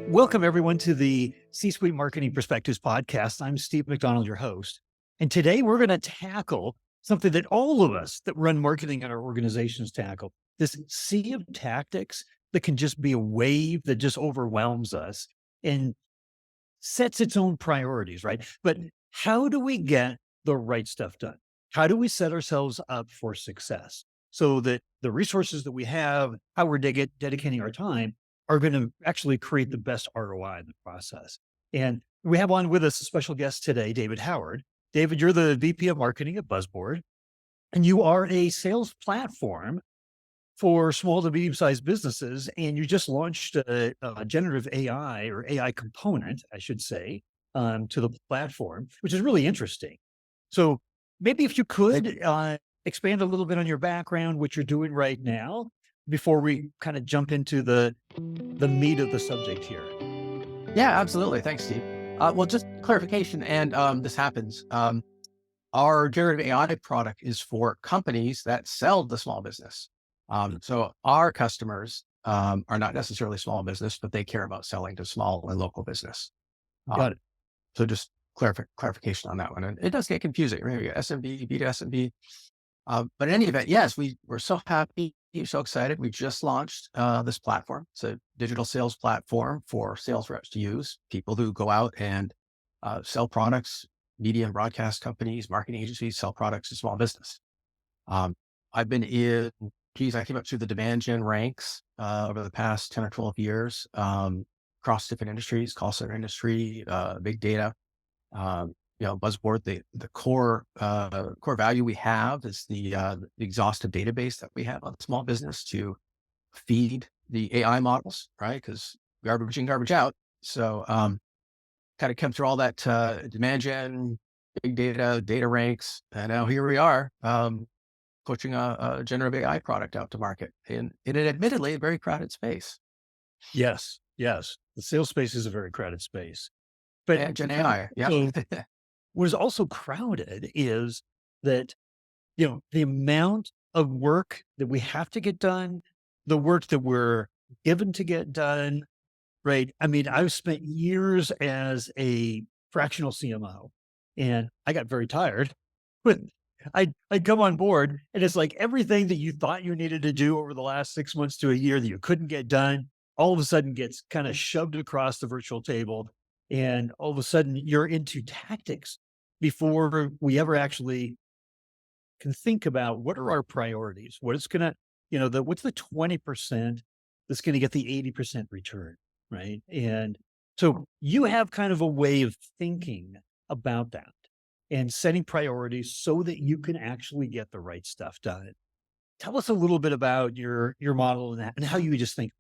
Welcome, everyone, to the C-Suite Marketing Perspectives podcast. I'm Steve McDonald, your host. And today we're going to tackle something that all of us that run marketing in our organizations tackle, this sea of tactics that can just be a wave that just overwhelms us and sets its own priorities, right? But how do we get the right stuff done? How do we set ourselves up for success so that the resources that we have, how we're dedicating our time, are going to actually create the best ROI in the process? And we have on with us a special guest today, David Howard. David, you're the VP of Marketing at Buzzboard, and you are a sales platform for small to medium-sized businesses, and you just launched a generative AI or AI component, I should say, to the platform, which is really interesting. So maybe if you could expand a little bit on your background, what you're doing right now, before we kind of jump into the meat of the subject here. Yeah, absolutely. Thanks, Steve. Well, just clarification, and this happens. Our generative AI product is for companies that sell to small business. So our customers are not necessarily small business, but they care about selling to small and local business. Got Um, it. so just clarification on that one. And it does get confusing, right? SMB, B to SMB. But in any event, yes, we're so happy, so excited. We just launched this platform. It's a digital sales platform for sales reps to use, people who go out and sell products, media and broadcast companies, marketing agencies sell products to small business. I've been I came up through the demand gen ranks over the past 10 or 12 years, across different industries, call center industry, big data. Buzzboard, the core value we have is the exhaustive database that we have on small business to feed the AI models, right? Because garbage in, garbage out. So kind of come through all that demand gen, big data ranks, and now here we are pushing a generative AI product out to market in an admittedly a very crowded space. Yes. The sales space is a very crowded space. But And Gen AI, yeah. so what is also crowded is that, the amount of work that we have to get done, the work that we're given to get done, right? I mean, I've spent years as a fractional CMO, and I got very tired when I'd come on board, and it's like everything that you thought you needed to do over the last 6 months to a year that you couldn't get done, all of a sudden gets kind of shoved across the virtual table. And all of a sudden you're into tactics before we ever actually can think about what are our priorities, what is going to, what's the 20% that's going to get the 80% return. Right. And so you have kind of a way of thinking about that and setting priorities so that you can actually get the right stuff done. Tell us a little bit about your model and how you just think.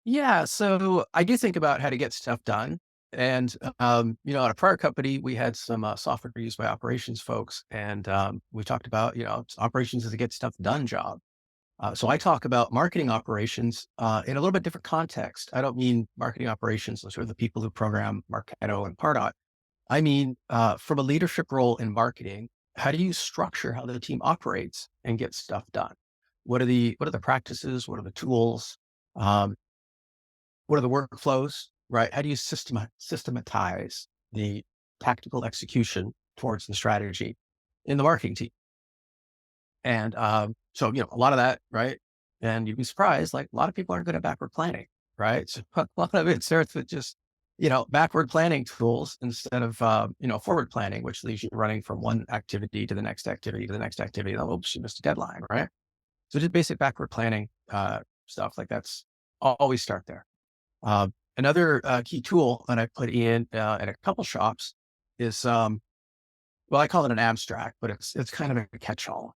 Yeah, so I do think about how to get stuff done. And, at a prior company, we had some software used by operations folks. And we talked about, operations is a get stuff done job. So I talk about marketing operations in a little bit different context. I don't mean marketing operations, those are the people who program Marketo and Pardot. I mean, from a leadership role in marketing, how do you structure how the team operates and get stuff done? What are the practices? What are the tools? Um, what are the workflows, right? How do you systematize the tactical execution towards the strategy in the marketing team? And so, a lot of that, right? And you'd be surprised, like a lot of people aren't good at backward planning, right? So a lot of it starts with just, backward planning tools instead of, forward planning, which leaves you running from one activity to the next activity to the next activity. And oops, you missed a deadline, right? So just basic backward planning stuff like that's always start there. Another key tool that I put in at a couple shops is, well, I call it an abstract, but it's kind of a catch-all.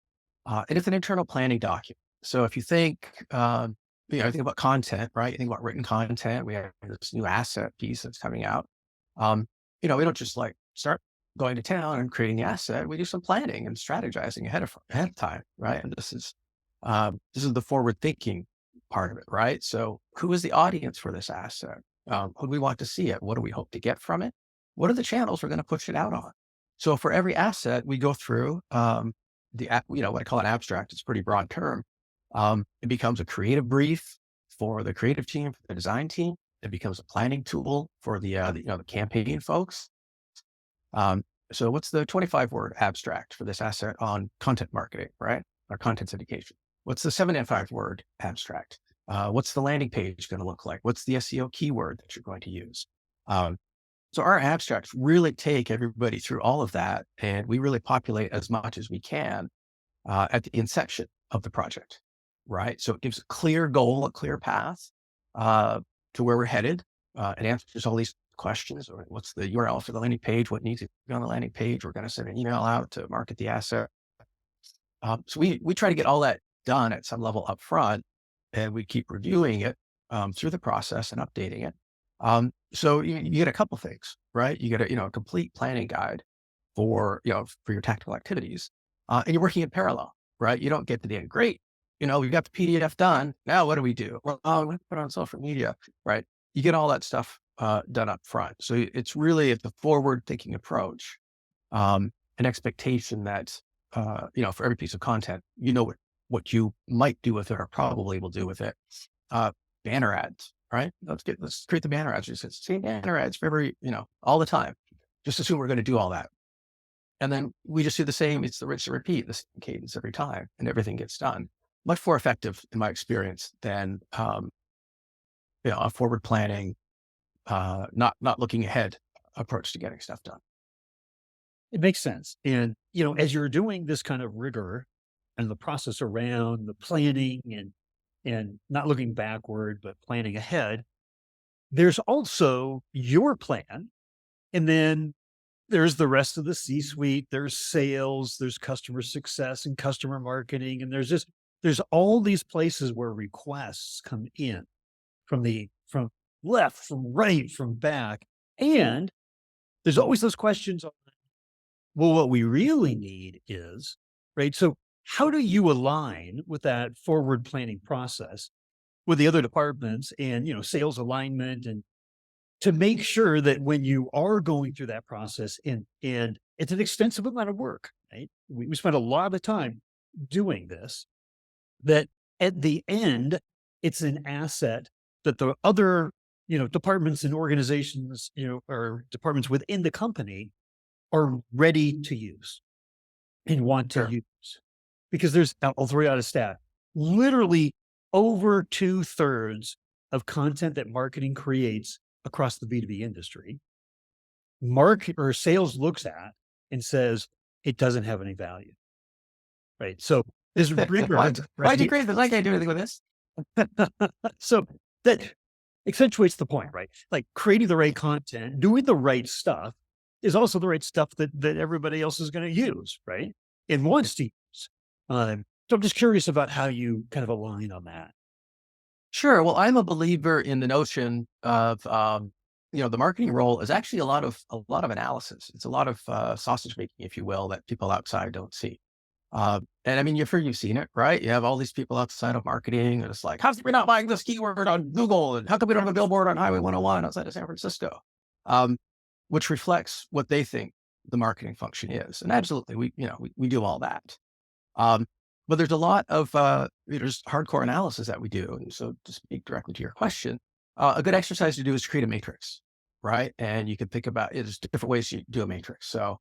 And it's an internal planning document. So if you think, think about content, right? You think about written content. We have this new asset piece that's coming out. We don't just like start going to town and creating the asset. We do some planning and strategizing ahead of time, right? And this is the forward thinking part of it, right? So who is the audience for this asset? Who do we want to see it? What do we hope to get from it? What are the channels we're going to push it out on? So for every asset, we go through what I call an abstract. It's a pretty broad term. It becomes a creative brief, for the creative team, for the design team. It becomes a planning tool for the campaign folks. So what's the 25-word abstract for this asset on content marketing, right? Or content syndication? What's the 75-word abstract? What's the landing page going to look like? What's the SEO keyword that you're going to use? So our abstracts really take everybody through all of that, and we really populate as much as we can at the inception of the project, right? So it gives a clear goal, a clear path to where we're headed. It answers all these questions. Or what's the URL for the landing page? What needs to be on the landing page? We're going to send an email out to market the asset. So we try to get all that done at some level up front, and we keep reviewing it through the process and updating it. So you get a couple things, right? You get a complete planning guide for your tactical activities, and you're working in parallel, right? You don't get to the end. Great. We've got the PDF done. Now what do we do? Well, we have to put it on social media, right? You get all that stuff done up front. So it's a forward thinking approach, an expectation that, for every piece of content, what you might do with it or probably will do with it. Banner ads, right? Let's create the banner ads. Just say banner ads for every, all the time. Just assume we're going to do all that. And then we just do the same. It's the rinse and repeat, the same cadence every time, and everything gets done. Much more effective in my experience than, a forward planning, not looking ahead approach to getting stuff done. It makes sense. And, as you're doing this kind of rigor and the process around the planning and not looking backward, but planning ahead, there's also your plan. And then there's the rest of the C-suite, there's sales, there's customer success and customer marketing. And there's all these places where requests come in from left, from right, from back. And there's always those questions on, well, what we really need is, right? So how do you align with that forward planning process with the other departments and, sales alignment, and to make sure that when you are going through that process, and it's an extensive amount of work, right? We spend a lot of time doing this, that at the end, it's an asset that the other, departments and organizations, or departments within the company are ready to use and want to Sure. use. Because I'll throw you out a stat, literally over 2/3 of content that marketing creates across the B2B industry, market or sales looks at and says, it doesn't have any value. Right. So this rigor, Why'd right? you create this? I can't do anything with this. So that accentuates the point, right? Like creating the right content, doing the right stuff is also the right stuff that everybody else is going to use, right? And wants to use. So I'm just curious about how you kind of align on that. Sure. Well, I'm a believer in the notion of, the marketing role is actually a lot of analysis. It's a lot of sausage making, if you will, that people outside don't see. And I mean, you've seen it, right? You have all these people outside of marketing, and it's like, how's we not buying this keyword on Google? And how come we don't have a billboard on Highway 101 outside of San Francisco? Which reflects what they think the marketing function is. And absolutely, we do all that. But there's a lot of, there's hardcore analysis that we do. And so to speak directly to your question, a good exercise to do is create a matrix, right? And you can think about it. There's different ways you do a matrix. So,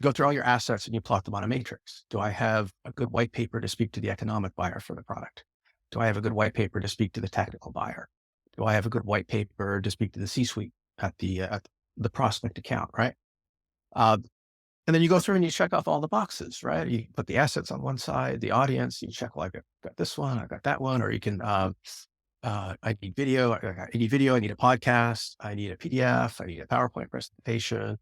go through all your assets and you plot them on a matrix. Do I have a good white paper to speak to the economic buyer for the product? Do I have a good white paper to speak to the technical buyer? Do I have a good white paper to speak to the C-suite at the prospect account, right? And then you go through and you check off all the boxes, right? You put the assets on one side, the audience, you check, well, I've got this one, I've got that one, or you can, I need video, I need a podcast, I need a PDF, I need a PowerPoint presentation,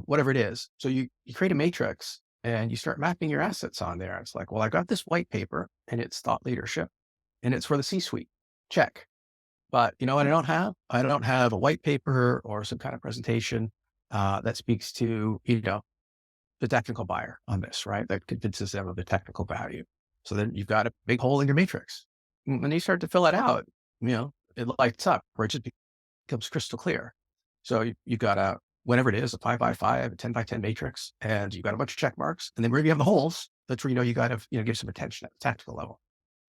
whatever it is. So you create a matrix and you start mapping your assets on there. It's like, well, I got this white paper and it's thought leadership and it's for the C-suite. Check. But you know what I don't have? I don't have a white paper or some kind of presentation that speaks to, the technical buyer on this, right? That convinces them of the technical value. So then you've got a big hole in your matrix. When you start to fill it out, it lights up where it just becomes crystal clear. So you've got whatever it is, a 5x5, a 10x10 matrix, and you've got a bunch of check marks. And then where you have the holes, that's where, you got to, give some attention at the tactical level.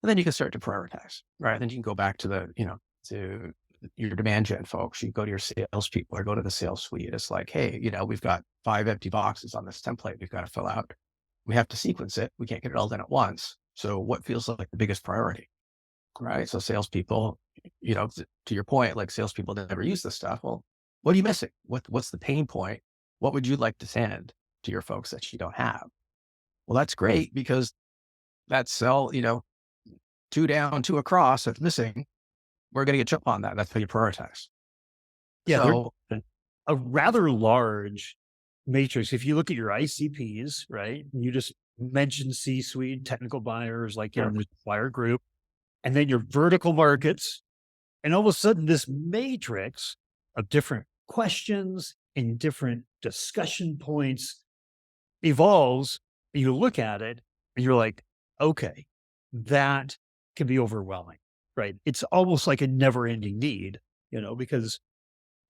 And then you can start to prioritize, right? Then you can go back to to your demand gen folks. You go to your salespeople or go to the sales suite. It's like, hey, we've got 5 empty boxes on this template we've got to fill out. We have to sequence it. We can't get it all done at once. So what feels like the biggest priority, right? So salespeople, to your point, like salespeople that never use this stuff. Well, what are you missing? What's the pain point? What would you like to send to your folks that you don't have? Well, that's great because that cell, 2 down, 2 across, that's missing. We're going to get jump on that. That's how you prioritize. Yeah. So A rather large matrix. If you look at your ICPs, right, you just mentioned C-suite, technical buyers, like in the buyer group, and then your vertical markets. And all of a sudden, this matrix of different questions and different discussion points evolves. And you look at it and you're like, okay, that can be overwhelming, right? It's almost like a never ending need, because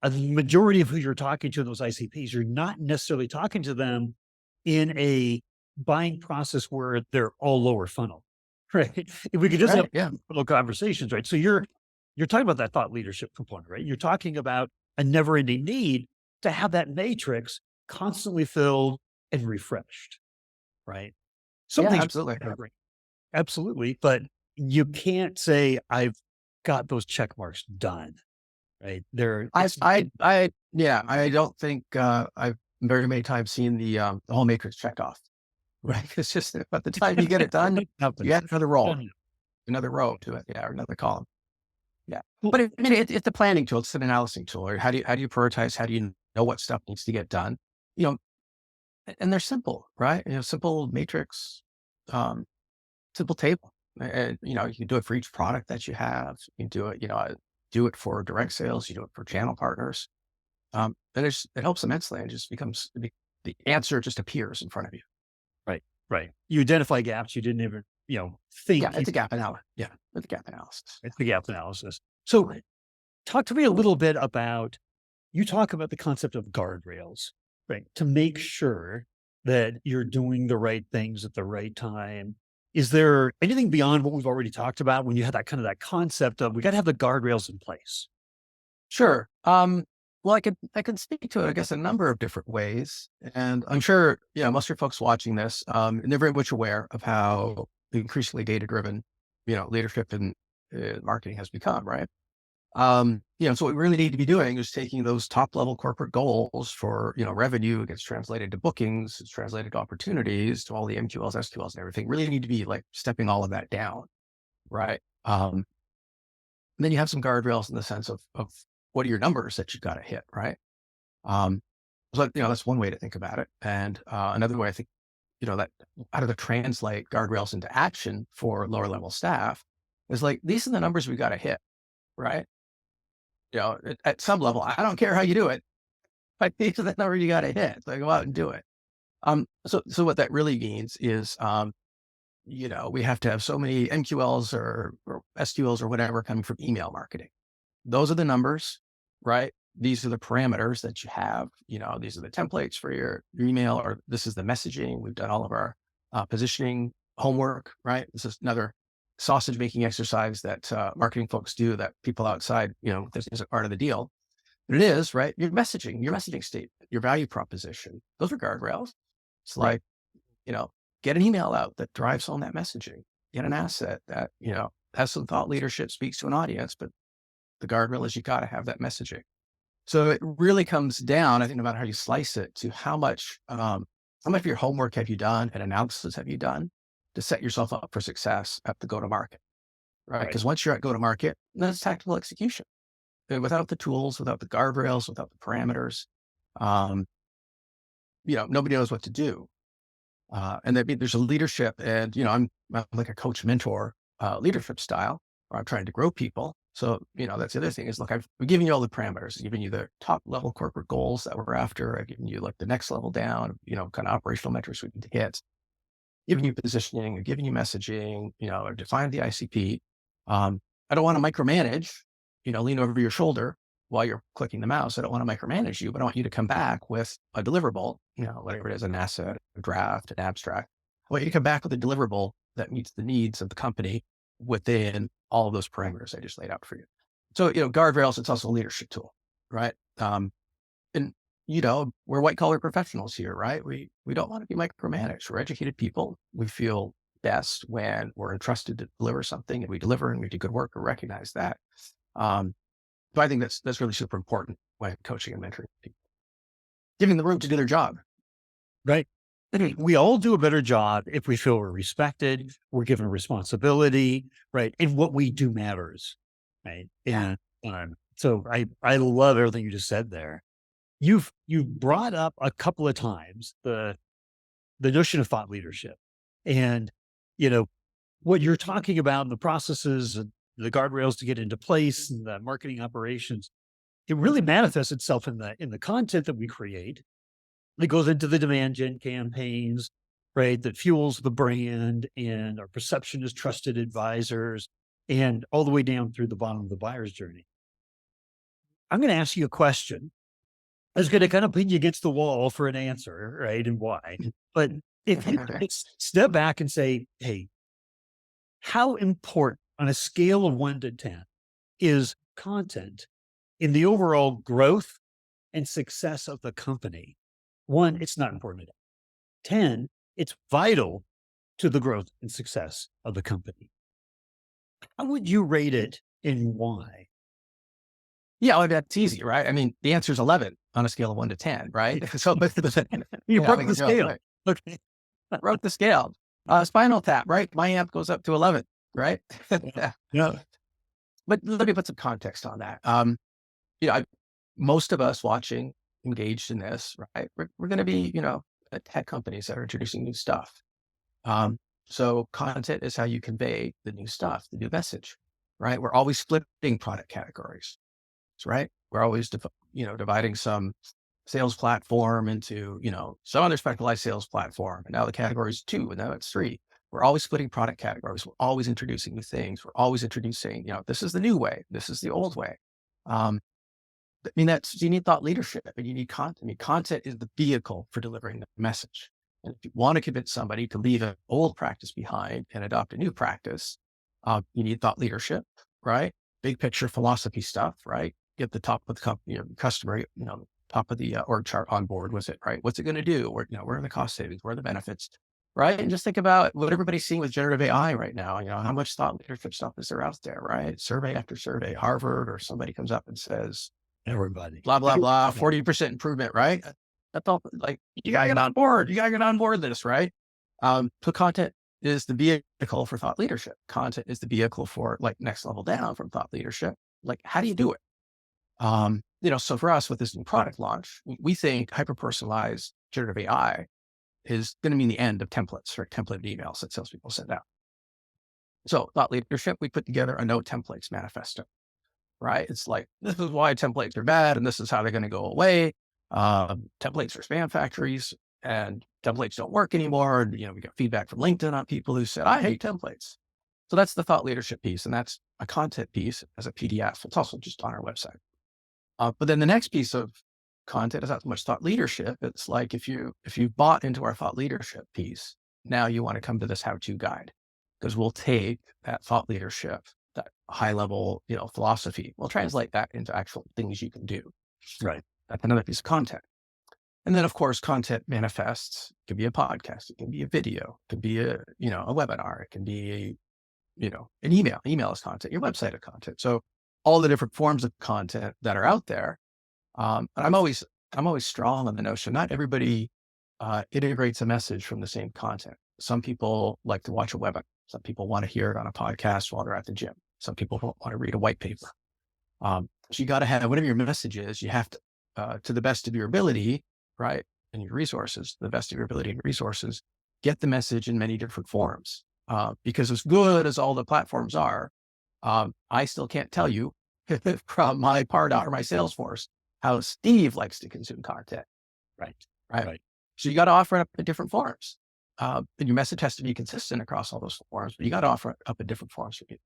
a majority of who you're talking to in those ICPs, you're not necessarily talking to them in a buying process where they're all lower funnel, right? If we could just have little conversations, right? So you're talking about that thought leadership component, right? You're talking about a never ending need to have that matrix constantly filled and refreshed, right? Something absolutely. Absolutely. But you can't say, I've got those check marks done, right? I don't think I've very many times seen the whole matrix checked off, right? It's just by the time you get it done, you add another row to it. Yeah. Or another column. Yeah. But it's a planning tool. It's an analysis tool. Or how do you prioritize? How do you know what stuff needs to get done? And they're simple, right? Simple matrix, simple table. And, you can do it for each product that you have. You can do it, do it for direct sales. You do it for channel partners. And it helps immensely. And just becomes the answer just appears in front of you. Right. You identify gaps you didn't even, think. Yeah, it's a gap analysis. Yeah, it's a gap analysis. It's the gap analysis. So talk to me a little bit about, you talk about the concept of guardrails, right? To make sure that you're doing the right things at the right time. Is there anything beyond what we've already talked about when you had that concept of, we got to have the guardrails in place? Sure. Well, I can speak to it, I guess, a number of different ways. And I'm sure, most of your folks watching this, and they're very much aware of how increasingly data-driven, leadership and marketing has become, right? So what we really need to be doing is taking those top level corporate goals for, revenue. It gets translated to bookings, it's translated to opportunities, to all the MQLs, SQLs and everything. Really need to be like stepping all of that down. Right. And then you have some guardrails in the sense of what are your numbers that you've got to hit. Right. So, that's one way to think about it. And another way I think, that how to translate guardrails into action for lower level staff is like, these are the numbers we got to hit. Right. At some level, I don't care how you do it, but these are the number you got to hit. So go out and do it. So what that really means is, we have to have so many MQLs or SQLs or whatever coming from email marketing. Those are the numbers, right? These are the parameters that you have. These are the templates for your email, or this is the messaging. We've done all of our positioning homework, right? This is another sausage making exercise that marketing folks do that people outside, this isn't part of the deal. But it is, right? Your messaging statement, your value proposition, those are guardrails. It's like, get an email out that drives home that messaging. Get an asset that, has some thought leadership, speaks to an audience, but the guardrail is you got to have that messaging. So it really comes down, I think, no matter how you slice it, to how much of your homework have you done and analysis have you done to set yourself up for success at the go-to-market, right? Because once you're at go-to-market, then it's tactical execution. And without the tools, without the guardrails, without the parameters, nobody knows what to do. And there's a leadership, and I'm like a coach mentor leadership style, where I'm trying to grow people. So that's the other thing is, look, I've given you all the parameters, given you the top level corporate goals that we're after. I've given you like the next level down, kind of operational metrics we need to hit. Giving you positioning, or giving you messaging, or define the ICP. I don't want to micromanage, lean over your shoulder while you're clicking the mouse. I don't want to micromanage you, but I want you to come back with a deliverable, whatever it is, an asset, a draft, an abstract. I want you to come back with a deliverable that meets the needs of the company within all of those parameters I just laid out for you. So, guardrails, it's also a leadership tool, right? And we're white collar professionals here, right? We don't want to be micromanaged. We're educated people. We feel best when we're entrusted to deliver something and we deliver and we do good work or recognize that. So I think that's really super important when coaching and mentoring people, giving them room to do their job. Right. We all do a better job if we feel we're respected, we're given responsibility, right? And what we do matters, right? Yeah. And so I love everything you just said there. You've brought up a couple of times the notion of thought leadership, and what you're talking about, the processes and the guardrails to get into place and the marketing operations. It really manifests itself in the content that we create. It goes into the demand gen campaigns, right? That fuels the brand and our perception as trusted advisors, and all the way down through the bottom of the buyer's journey. I'm going to ask you a question. I was going to kind of pin you against the wall for an answer, right? And why? But if you step back and say, hey, how important on a scale of 1 to 10 is content in the overall growth and success of the company? 1, it's not important. 10, it's vital to the growth and success of the company. How would you rate it and why? Yeah, well, that's easy, right? I mean, the answer is 11 on a scale of 1 to 10, right? So, You broke we the can go, scale. right. Okay. Broke the scale. Spinal Tap, right? My amp goes up to 11, right? Yeah. But let me put some context on that. Most of us watching, engaged in this, right? We're going to be, at tech companies that are introducing new stuff. So content is how you convey the new stuff, the new message, right? We're always splitting product categories, right? We're always, dividing some sales platform into, some other specialized sales platform. And now the category is 2, and now it's 3. We're always splitting product categories. We're always introducing new things. We're always introducing, this is the new way. This is the old way. You need thought leadership and you need content. Content is the vehicle for delivering the message. And if you want to convince somebody to leave an old practice behind and adopt a new practice, you need thought leadership, right? Big picture philosophy stuff, right? Get the top of the company, customer, top of the org chart on board with it, right? What's it going to do? Where are the cost savings? Where are the benefits? Right. And just think about what everybody's seeing with generative AI right now. How much thought leadership stuff is there out there, right? Survey after survey, Harvard, or somebody comes up and says, Everybody. blah, blah, blah, 40% improvement, right? That's all, like, you gotta get on board. You gotta get on board this, right? So content is the vehicle for thought leadership. Content is the vehicle for like next level down from thought leadership. Like, how do you do it? So for us with this new product launch, we think hyper-personalized generative AI is going to mean the end of templates or template emails that salespeople send out. So thought leadership, we put together a no templates manifesto, right? It's like, this is why templates are bad and this is how they're going to go away. Templates are spam factories and templates don't work anymore. And, we got feedback from LinkedIn on people who said, I hate templates. So that's the thought leadership piece. And that's a content piece as a PDF. It's also just on our website. But then the next piece of content is not so much thought leadership. It's like, if you bought into our thought leadership piece, now you want to come to this how-to guide, because we'll take that thought leadership, that high level, philosophy, we'll translate that into actual things you can do. Right. That's another piece of content. And then of course, content manifests. It can be a podcast. It can be a video. It can be a webinar. It can be an email. Email is content. Your website is content. So all the different forms of content that are out there. And I'm always strong on the notion, not everybody integrates a message from the same content. Some people like to watch a webinar. Some people want to hear it on a podcast while they're at the gym. Some people want to read a white paper. So you got to have, whatever your message is, you have to the best of your ability, right? And your resources, the best of your ability and resources, get the message in many different forms. Because as good as all the platforms are, I still can't tell you from my Pardot or my Salesforce how Steve likes to consume content. Right. So you got to offer it up in different forms. And your message has to be consistent across all those forms, but you got to offer it up in different forms for people.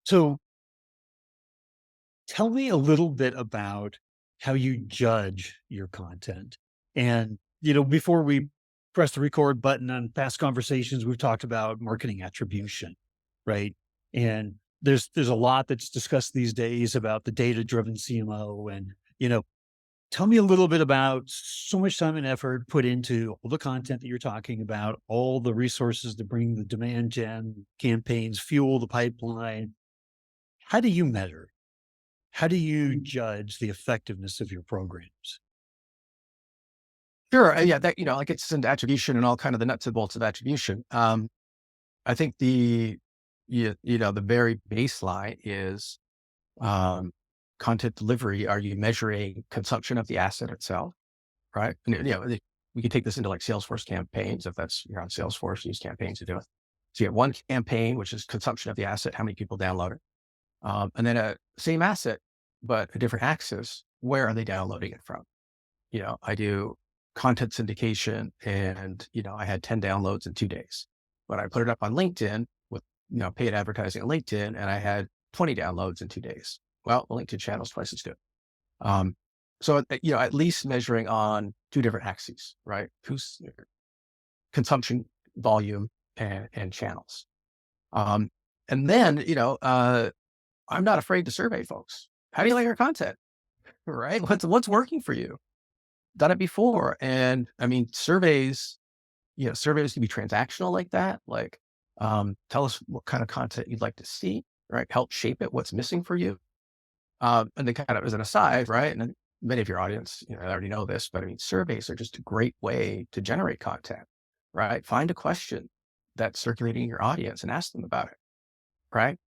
So tell me a little bit about how you judge your content. And, before we press the record button on past conversations, we've talked about marketing attribution, right? And there's a lot that's discussed these days about the data-driven CMO. And, tell me a little bit about so much time and effort put into all the content that you're talking about, all the resources to bring the demand gen campaigns, fuel the pipeline. How do you measure? How do you judge the effectiveness of your programs? Sure. Yeah, that, like it's into attribution and all kind of the nuts and bolts of attribution. I think the very baseline is content delivery. Are you measuring consumption of the asset itself? Right. And, we can take this into like Salesforce campaigns. If you're on Salesforce, use campaigns to do it. So you have one campaign, which is consumption of the asset, how many people download it. And then a same asset, but a different axis. Where are they downloading it from? I do content syndication and, I had 10 downloads in 2 days, but I put it up on LinkedIn with, paid advertising on LinkedIn, and I had 20 downloads in 2 days. Well, the LinkedIn channel is twice as good. So, at least measuring on 2 different axes, right? Who's consumption volume and channels. And then, I'm not afraid to survey folks. How do you like your content? Right? What's working for you? Done it before. And I mean, surveys can be transactional like that. Like, tell us what kind of content you'd like to see, right? Help shape it. What's missing for you? And then kind of as an aside, right? And many of your audience, already know this, but I mean, surveys are just a great way to generate content, right? Find a question that's circulating in your audience and ask them about it, right?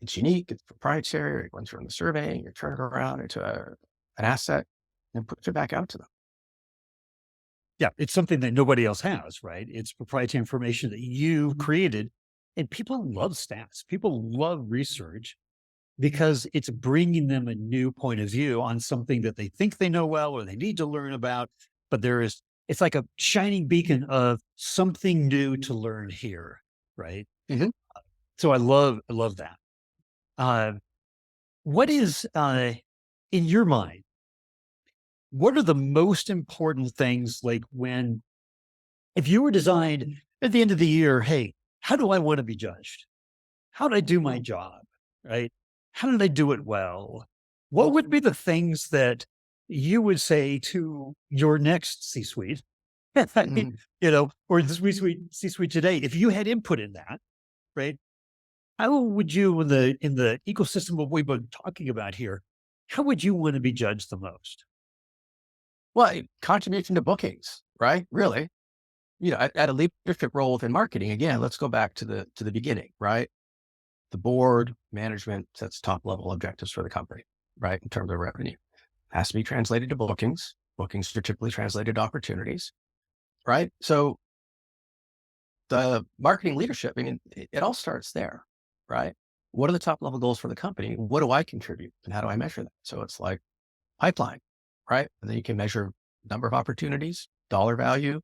It's unique, it's proprietary. Once you're in the survey, you're turning it around into an asset and put it back out to them. Yeah, it's something that nobody else has, right? It's proprietary information that you created, and people love stats. People love research because it's bringing them a new point of view on something that they think they know well or they need to learn about. But it's like a shining beacon of something new to learn here, right? Mhm. So I love that. What is, in your mind, what are the most important things, like if you were designed at the end of the year, hey, how do I want to be judged? How did I do my job? Right? How did I do it well? What would be the things that you would say to your next C-suite, Mhm. or the C-suite today, if you had input in that, right? How would you, in the ecosystem of what we've been talking about here, how would you want to be judged the most? Well, contribution to bookings, right? Really, at a leadership role within marketing, again, let's go back to the beginning, right? The board management sets top level objectives for the company, right? In terms of revenue, has to be translated to bookings. Bookings are typically translated to opportunities, right? So the marketing leadership, I mean, it all starts there, right? What are the top level goals for the company? What do I contribute and how do I measure that? So it's like pipeline, right? And then you can measure number of opportunities, dollar value,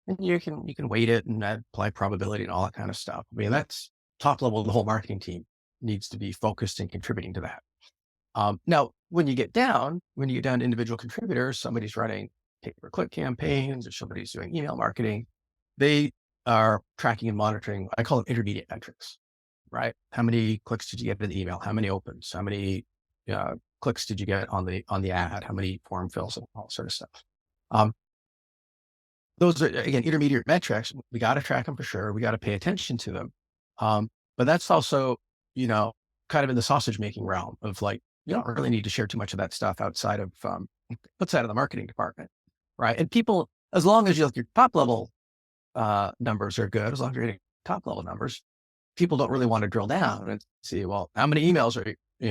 and you can weight it and apply probability and all that kind of stuff. I mean, that's top level. The whole marketing team needs to be focused and contributing to that. Now, when you get down to individual contributors, somebody's running pay-per-click campaigns or somebody's doing email marketing, they are tracking and monitoring. I call them intermediate metrics, right? How many clicks did you get in the email? How many opens? How many clicks did you get on the ad? How many form fills and all sort of stuff? Those are, again, intermediate metrics. We got to track them for sure. We got to pay attention to them. But that's also, kind of in the sausage making realm of like, you don't really need to share too much of that stuff outside of the marketing department, right? And people, as long as your top level numbers are good, as long as you're getting top level numbers, people don't really want to drill down and see, well, how many emails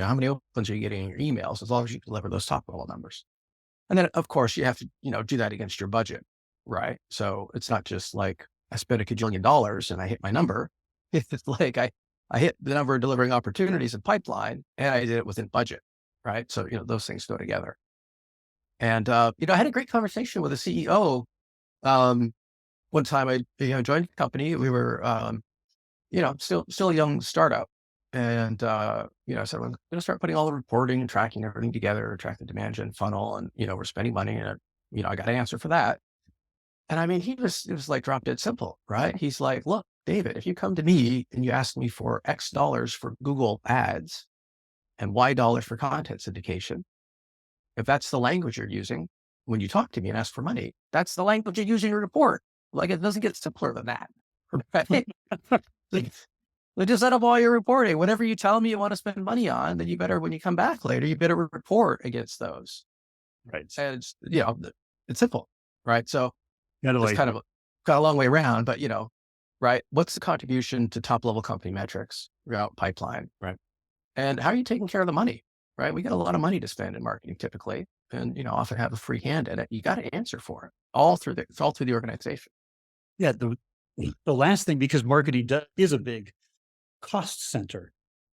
how many opens are you getting in your emails? As long as you deliver those top level numbers. And then of course you have to, do that against your budget, right? So it's not just like I spent $1 kajillion and I hit my number. It's like I hit the number of delivering opportunities in pipeline and I did it within budget, right? So, those things go together. And, I had a great conversation with a CEO. One time I, joined the company. We were, still a young startup. And, I said, we're going to start putting all the reporting and tracking everything together, track the demand gen funnel. And, we're spending money and, I got an answer for that. And I mean, it was like drop dead simple, right? He's like, look, David, if you come to me and you ask me for X dollars for Google ads and Y dollars for content syndication, if that's the language you're using when you talk to me and ask for money, that's the language you use in your report. Like, it doesn't get simpler than that. Right? Like, just set up all your reporting. Whatever you tell me you want to spend money on, then you better, when you come back later, you better report against those. Right. And it's simple, right? So Gotta it's like, kind of got a long way around, but right? What's the contribution to top level company metrics throughout pipeline, right? And how are you taking care of the money, right? We got a lot of money to spend in marketing typically, and often have a free hand in it. You got to answer for it it's all through the organization. yeah, the last thing, because marketing is a big cost center,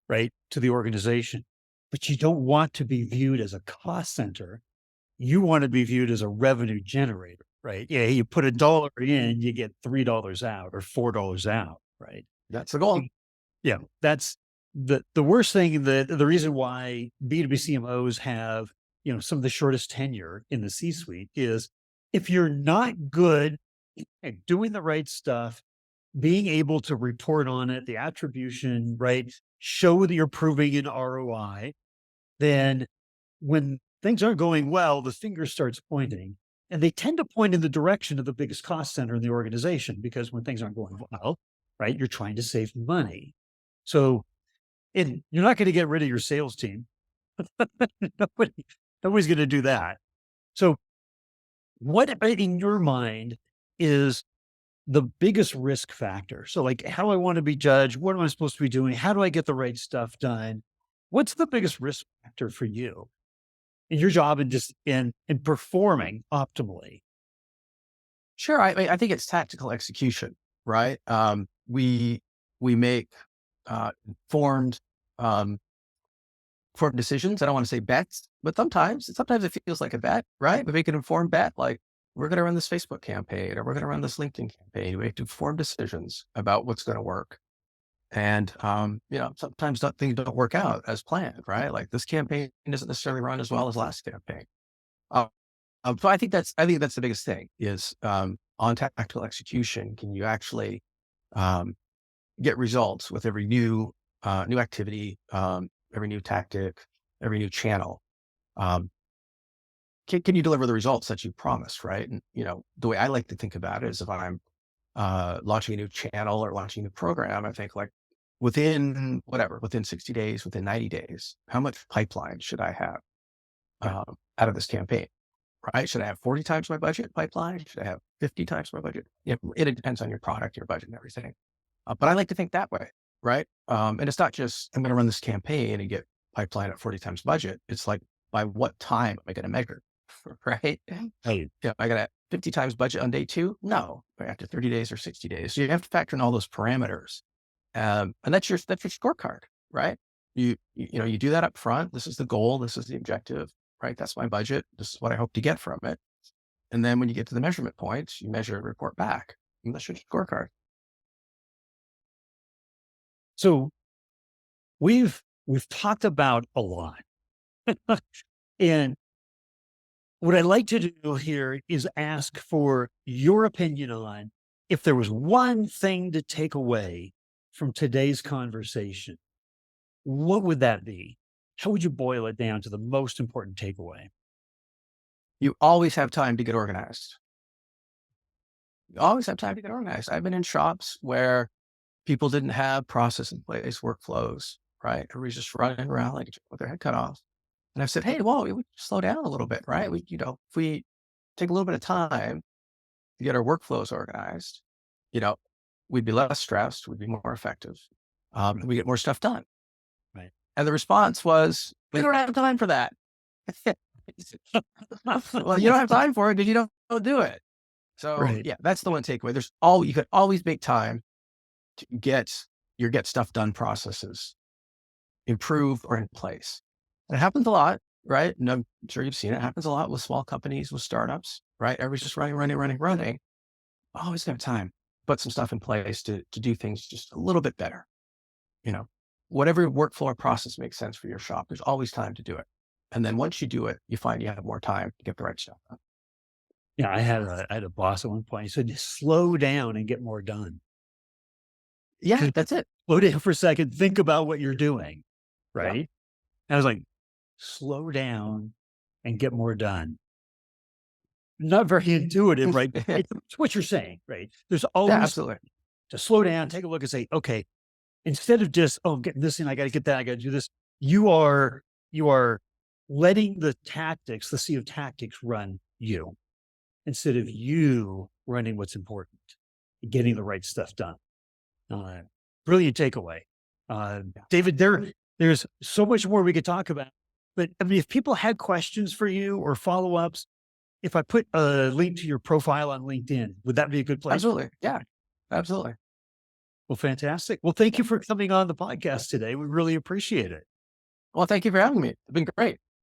right, to the organization, but you don't want to be viewed as a cost center. You want to be viewed as a revenue generator, right? Yeah, you put $1 in, you get $3 out or $4 out, right? That's the goal. Yeah, that's the worst thing. The reason why B2B CMOs have some of the shortest tenure in the C-suite is if you're not good at doing the right stuff, being able to report on it, the attribution, right, show that you're proving an ROI, then when things aren't going well, the finger starts pointing, and they tend to point in the direction of the biggest cost center in the organization, because when things aren't going well, right, you're trying to save money. So you're not going to get rid of your sales team. Nobody's going to do that. So what in your mind is the biggest risk factor? So like, how do I want to be judged? What am I supposed to be doing? How do I get the right stuff done? What's the biggest risk factor for you in your job and just in performing optimally? Sure. I think it's tactical execution, right? We make informed informed decisions. I don't want to say bets, but sometimes it feels like a bet, right? We make an informed bet, like we're going to run this Facebook campaign or we're going to run this LinkedIn campaign. We make informed decisions about what's going to work. And, sometimes things don't work out as planned, right? Like this campaign doesn't necessarily run as well as last campaign. So I think that's the biggest thing is, on tactical execution, can you actually, get results with every new activity, every new tactic, every new channel? Can you deliver the results that you promised, right? And, the way I like to think about it is if I'm launching a new channel or launching a new program, I think like within 60 days, within 90 days, how much pipeline should I have out of this campaign, right? Should I have 40 times my budget pipeline? Should I have 50 times my budget? It depends on your product, your budget and everything. But I like to think that way, right? And it's not just, I'm going to run this campaign and get pipeline at 40 times budget. It's like, by what time am I going to measure? Right? Hey, Yeah. I got a 50 times budget on day 2. No, after 30 days or 60 days. So you have to factor in all those parameters. And that's your scorecard, right? You do that up front. This is the goal. This is the objective, right? That's my budget. This is what I hope to get from it. And then when you get to the measurement points, you measure and report back. And that's your scorecard. so we've talked about a lot, and what I'd like to do here is ask for your opinion on if there was one thing to take away from today's conversation, what would that be? How would you boil it down to the most important takeaway? You always have time to get organized. You always have time to get organized. I've been in shops where people didn't have process in place, workflows, right? Everybody's just running around like with their head cut off. And I've said, hey, well, we would slow down a little bit, right? If we take a little bit of time to get our workflows organized, we'd be less stressed, we'd be more effective, and we get more stuff done. Right. And the response was, we don't have time for that. Well, you don't have time for it because you don't do it. So Right. yeah, that's the one takeaway. You could always make time to get your get stuff done processes improved or in place. And it happens a lot, right? And I'm sure you've seen it. It happens a lot with small companies, with startups, right? Everybody's just running. Always have time, put some stuff in place to do things just a little bit better. Whatever workflow or process makes sense for your shop, there's always time to do it. And then once you do it, you find you have more time to get the right stuff done. Yeah, I had a boss at one point. He said, "Just slow down and get more done. Yeah, Just that's it. slow down for a second. Think about what you're doing." Yeah. Right. And I was like, slow down and get more done. Not very intuitive, right? It's what you're saying, right? There's Yeah, always absolutely. to slow down, take a look and say, okay, instead of just, oh, I'm getting this in, I got to get that, I got to do this. You are letting the tactics, the sea of tactics run you instead of you running what's important, getting the right stuff done. Uh, Brilliant takeaway. Yeah. David, there's so much more we could talk about, but I mean, if people had questions for you or follow-ups, if I put a link to your profile on LinkedIn, would that be a good place? Absolutely. Yeah, absolutely. Well, fantastic. Well, thank you for coming on the podcast today. We really appreciate it. Well, thank you for having me. It's been great.